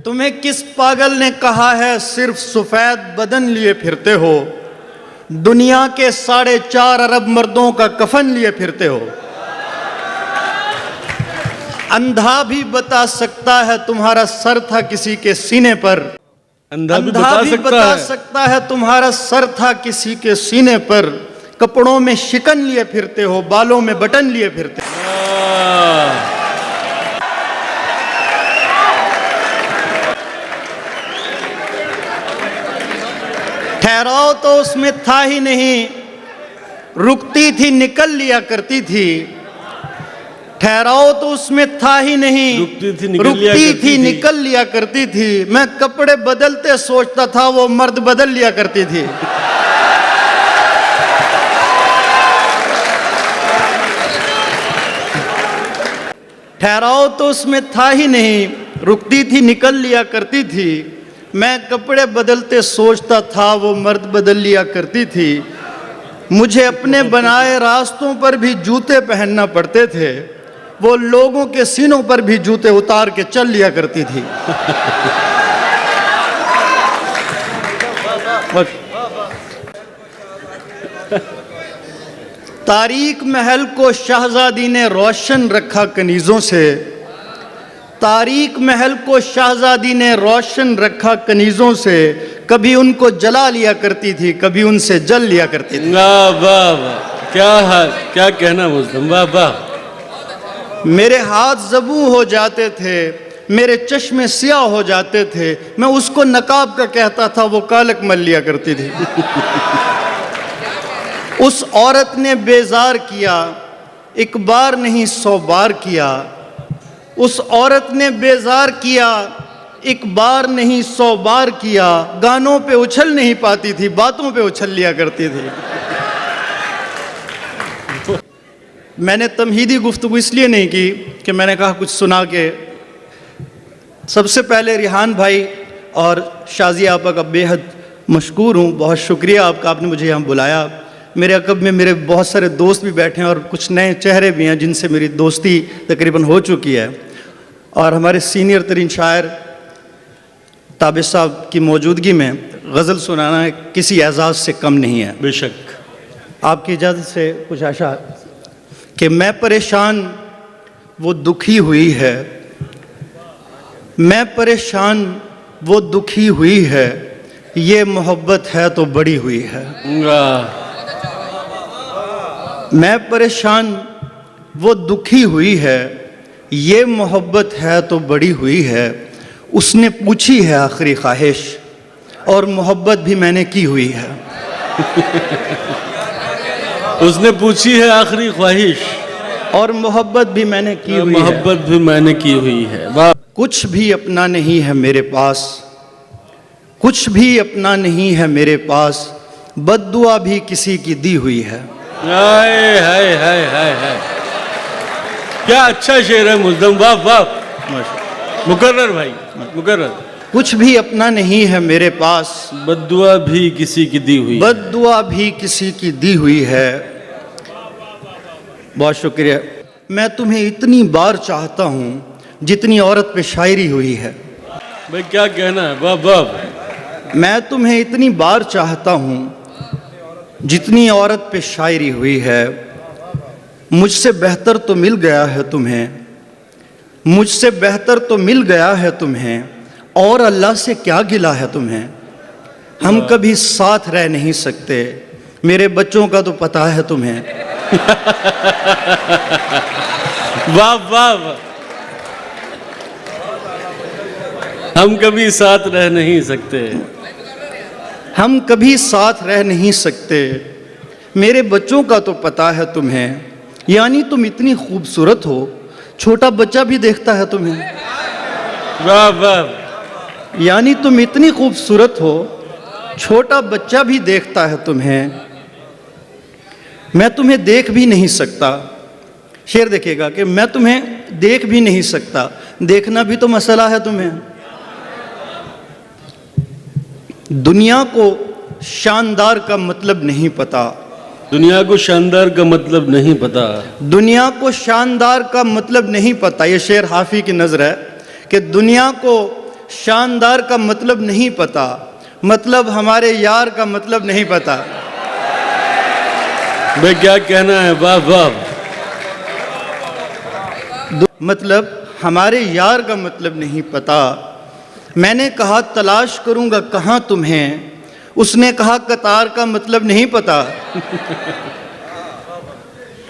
तुम्हें किस पागल ने कहा है सिर्फ सफेद बदन लिए फिरते हो, दुनिया के 4.5 अरब मर्दों का कफन लिए फिरते हो। अंधा भी बता सकता है तुम्हारा सर था किसी के सीने पर, अंधा भी बता सकता है तुम्हारा सर था किसी के सीने पर। कपड़ों में शिकन लिए फिरते हो, बालों में बटन लिए फिरते हो। ठहराव तो उसमें था ही नहीं, रुकती थी निकल लिया करती थी। ठहराव तो उसमें था ही नहीं, रुकती थी निकल लिया करती थी। मैं कपड़े बदलते सोचता था, वो मर्द बदल लिया करती थी। ठहराव तो उसमें था ही नहीं, रुकती थी निकल लिया करती थी। मैं कपड़े बदलते सोचता था, वो मर्द बदल लिया करती थी। मुझे अपने बनाए रास्तों पर भी जूते पहनना पड़ते थे, वो लोगों के सीनों पर भी जूते उतार के चल लिया करती थी। तारीक महल को शहजादी ने रोशन रखा कनीजों से, तारीक महल को शहजादी ने रोशन रखा कनीजों से। कभी उनको जला लिया करती थी, कभी उनसे जल लिया करती थी। वाह वाह वाह, क्या कहना मुस्लिम, वाह वाह। मेरे हाथ ज़बू हो जाते थे, मेरे चश्मे सियाह हो जाते थे। मैं उसको नकाब का कहता था, वो कालक मल लिया करती थी। उस औरत ने बेजार किया, एक बार नहीं 100 बार किया। उस औरत ने बेजार किया, एक बार नहीं 100 बार किया। गानों पे उछल नहीं पाती थी, बातों पे उछल लिया करती थी। मैंने तमहीदी गुफ्तगू इसलिए नहीं की कि मैंने कहा कुछ सुना के। सबसे पहले रिहान भाई और शाजिया आपा का बेहद मशकूर हूँ, बहुत शुक्रिया आपका, आपने मुझे यहाँ बुलाया। मेरे अकब में मेरे बहुत सारे दोस्त भी बैठे हैं और कुछ नए चेहरे भी हैं जिनसे मेरी दोस्ती तकरीबन हो चुकी है। और हमारे सीनियर तरीन शायर ताबिर साहब की मौजूदगी में गज़ल सुनाना किसी एजाज़ से कम नहीं है। बेशक। आपकी इजाज़त से कुछ आशा कि मैं परेशान वो दुखी हुई है, मैं परेशान वो दुखी हुई है, ये मोहब्बत है तो बड़ी हुई है। मैं परेशान वो दुखी हुई है, ये मोहब्बत है तो बड़ी हुई है। उसने पूछी है आखिरी ख्वाहिश, और मोहब्बत भी मैंने की हुई है। उसने पूछी है आखिरी ख्वाहिश, और मोहब्बत भी मैंने की हुई है। मोहब्बत भी मैंने की हुई है। वाह। कुछ भी अपना नहीं है मेरे पास, कुछ भी अपना नहीं है मेरे पास, बद्दुआ भी किसी की दी हुई है। हाय हाय हाय हाय हाय, क्या अच्छा शेर है मुज़्ज़म, वाह वाह। मुकर्रर भाई, मुकर्रर। कुछ भी अपना नहीं है मेरे पास, बद्दुआ भी किसी की दी हुई, बद्दुआ भी किसी की दी हुई है। बहुत शुक्रिया। मैं तुम्हें इतनी बार चाहता हूँ जितनी औरत पे शायरी हुई है। भाई क्या कहना है, वाह वाह। मैं तुम्हें इतनी बार चाहता हूँ जितनी औरत पे शायरी हुई है। मुझसे बेहतर तो मिल गया है तुम्हें, मुझसे बेहतर तो मिल गया है तुम्हें, और अल्लाह से क्या गिला है तुम्हें। हम कभी साथ रह नहीं सकते, मेरे बच्चों का तो पता है तुम्हें। वाह वाह। हम कभी साथ रह नहीं सकते, हम कभी साथ रह नहीं सकते, मेरे बच्चों का तो पता है तुम्हें। यानी तुम इतनी खूबसूरत हो, छोटा बच्चा भी देखता है तुम्हें। वाह वाह। यानी तुम इतनी खूबसूरत हो, छोटा बच्चा भी देखता है तुम्हें। मैं तुम्हें देख भी नहीं सकता, शेर देखिएगा कि मैं तुम्हें देख भी नहीं सकता, देखना भी तो मसला है तुम्हें। दुनिया को शानदार का मतलब नहीं पता, दुनिया को शानदार का मतलब नहीं पता, दुनिया को शानदार का मतलब नहीं पता। ये शेर हाफी की नज़र है कि दुनिया को शानदार का मतलब नहीं पता, मतलब हमारे यार का मतलब नहीं पता। भाई क्या कहना है, वाह वाह। मतलब हमारे यार का मतलब नहीं पता। मैंने कहा तलाश करूंगा कहाँ तुम्हें, उसने कहा कतार का मतलब नहीं पता।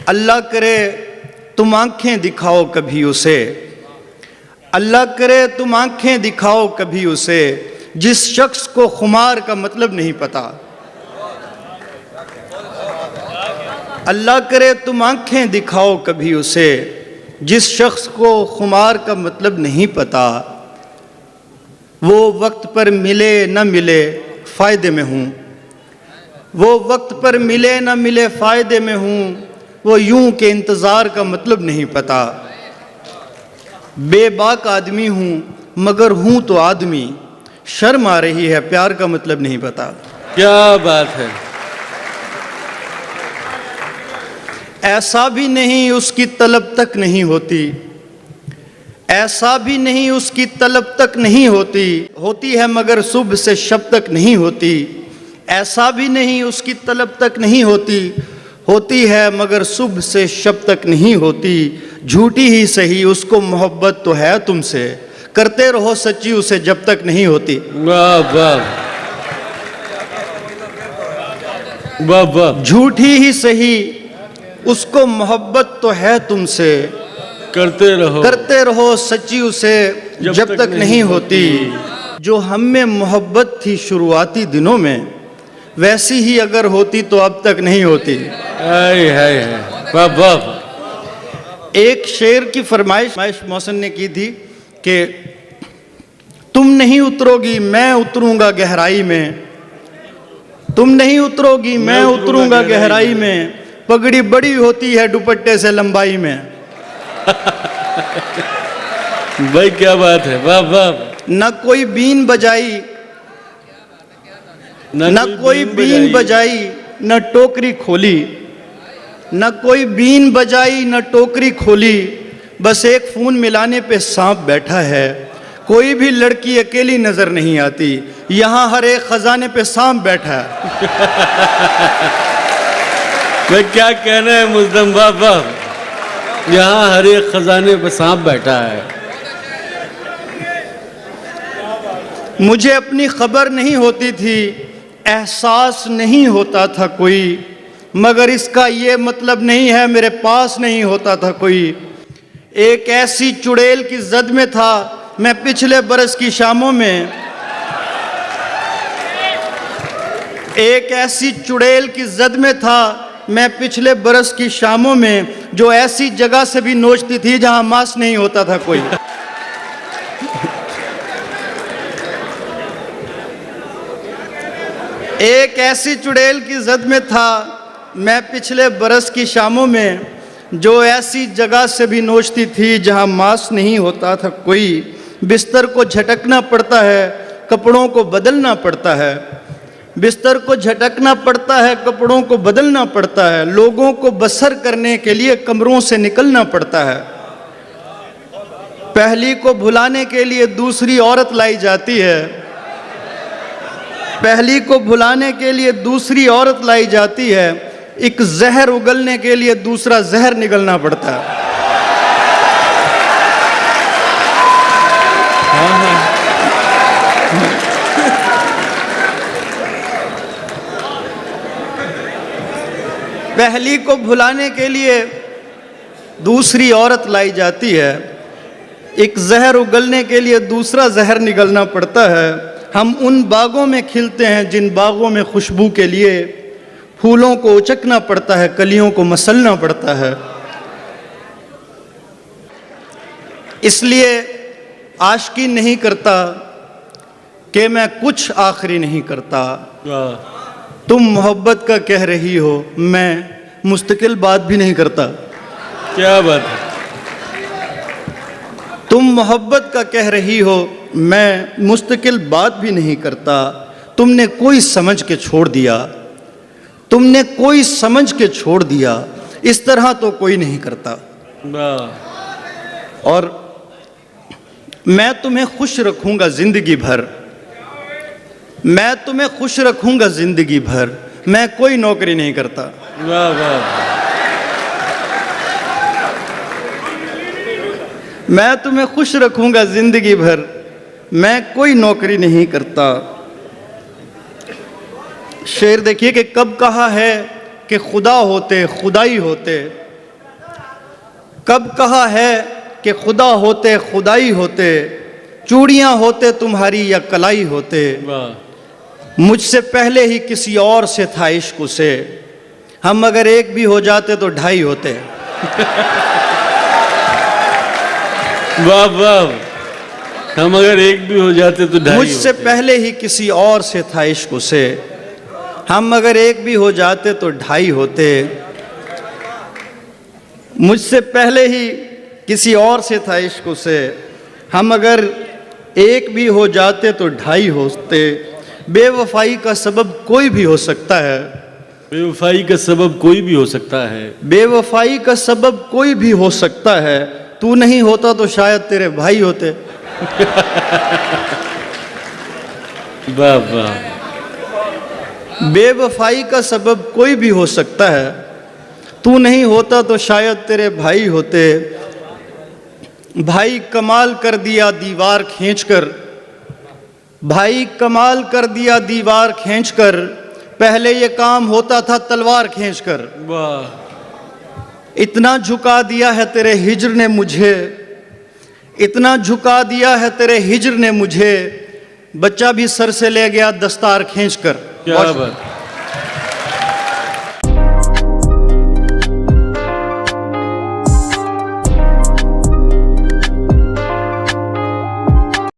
अल्लाह करे तुम आंखें दिखाओ कभी उसे, अल्लाह करे तुम आंखें दिखाओ कभी उसे, जिस शख्स को खुमार का मतलब नहीं पता। अल्लाह करे तुम आंखें दिखाओ कभी उसे, जिस शख्स को खुमार का मतलब नहीं पता। वो वक्त पर मिले न मिले फ़ायदे में हूँ, वो वक्त पर मिले न मिले फ़ायदे में हूँ, वो यूं के इंतज़ार का मतलब नहीं पता। बेबाक आदमी हूँ मगर हूँ तो आदमी, शर्म आ रही है प्यार का मतलब नहीं पता। क्या बात है। ऐसा भी नहीं उसकी तलब तक नहीं होती, ऐसा भी नहीं उसकी तलब तक नहीं होती, होती है मगर सुबह से शब तक नहीं होती। ऐसा भी नहीं उसकी तलब तक नहीं होती, होती है मगर सुबह से शब तक नहीं होती। झूठी ही सही उसको मोहब्बत तो है तुमसे, करते रहो सच्ची उसे जब तक नहीं होती। वाह वाह वाह वाह। झूठी ही सही उसको मोहब्बत तो है तुमसे, करते रहो सच्ची उसे जब तक नहीं होती। जो हम में मोहब्बत थी शुरुआती दिनों में, वैसी ही अगर होती तो अब तक नहीं होती। वाह वाह। एक शेर की फरमाइश मौसन ने की थी कि तुम नहीं उतरोगी मैं उतरूंगा गहराई में, तुम नहीं उतरोगी मैं उतरूंगा गहराई में, पगड़ी बड़ी होती है दुपट्टे से लंबाई में। भाई क्या बात है, वाह वाह। न कोई बीन बजाई, न कोई बीन बजाई न टोकरी खोली, न कोई बीन बजाई न टोकरी खोली, बस एक फोन मिलाने पे सांप बैठा है। कोई भी लड़की अकेली नजर नहीं आती, यहाँ हर एक खजाने पे सांप बैठा है। भाई क्या कहना है मुज़्ज़म, वाह वाह। यहाँ हर एक खजाने पे सांप बैठा है। मुझे अपनी खबर नहीं होती थी, एहसास नहीं होता था कोई, मगर इसका ये मतलब नहीं है मेरे पास नहीं होता था कोई। एक ऐसी चुड़ैल की जद में था मैं पिछले बरस की शामों में, एक ऐसी चुड़ैल की जद में था मैं पिछले बरस की शामों में, जो ऐसी जगह से भी नोचती थी जहां मांस नहीं होता था कोई। एक ऐसी चुड़ैल की जद में था मैं पिछले बरस की शामों में, जो ऐसी जगह से भी नोचती थी जहां मांस नहीं होता था कोई। बिस्तर को झटकना पड़ता है, कपड़ों को बदलना पड़ता है, बिस्तर को झटकना पड़ता है, कपड़ों को बदलना पड़ता है, लोगों को बसर करने के लिए कमरों से निकलना पड़ता है। पहली को भुलाने के लिए दूसरी औरत लाई जाती है, पहली को भुलाने के लिए दूसरी औरत लाई जाती है, एक जहर उगलने के लिए दूसरा जहर निकलना पड़ता है। पहली को भुलाने के लिए दूसरी औरत लाई जाती है, एक जहर उगलने के लिए दूसरा जहर निकलना पड़ता है। हम उन बागों में खिलते हैं जिन बागों में खुशबू के लिए फूलों को उचकना पड़ता है, कलियों को मसलना पड़ता है। इसलिए आशिकी नहीं करता कि मैं कुछ आखिरी नहीं करता। तुम मोहब्बत का कह रही हो, मैं मुस्तकिल बात भी नहीं करता। क्या बात है। तुम मोहब्बत का कह रही हो, मैं मुस्तकिल बात भी नहीं करता। तुमने कोई समझ के छोड़ दिया, तुमने कोई समझ के छोड़ दिया, इस तरह तो कोई नहीं करता। और मैं तुम्हें खुश रखूंगा जिंदगी भर, मैं तुम्हें खुश रखूंगा जिंदगी भर, मैं कोई नौकरी नहीं करता। वाह वाह मैं तुम्हें खुश रखूंगा जिंदगी भर, मैं कोई नौकरी नहीं करता। शेर देखिए कि कब कहा है कि खुदा होते खुदाई होते, कब कहा है कि खुदा होते खुदाई होते, चूड़ियां होते तुम्हारी या कलाई होते, वाह मुझसे पहले ही किसी और से था इश्क उसे, हम अगर एक भी हो जाते तो ढाई होते। वाह वाह, हम अगर एक भी हो जाते तो ढाई मुझसे होते। पहले ही किसी और से था इश्क उसे, हम अगर एक भी हो जाते तो ढाई होते। मुझसे पहले ही किसी और से था इश्क उसे, हम अगर एक भी हो जाते तो ढाई होते। बेवफाई का सबब कोई भी हो सकता है, बेवफाई का सबब कोई भी हो सकता है, बेवफाई का सबब कोई भी हो सकता है, तू नहीं होता तो शायद तेरे भाई होते। वाह वाह, बेवफाई का सबब कोई भी हो सकता है, तू नहीं होता तो शायद तेरे भाई होते। भाई कमाल कर दिया दीवार खींचकर, भाई कमाल कर दिया दीवार खींचकर, पहले ये काम होता था तलवार खींचकर। वाह इतना झुका दिया है तेरे हिज्र ने मुझे, इतना झुका दिया है तेरे हिज्र ने मुझे, बच्चा भी सर से ले गया दस्तार खींचकर। क्या बात।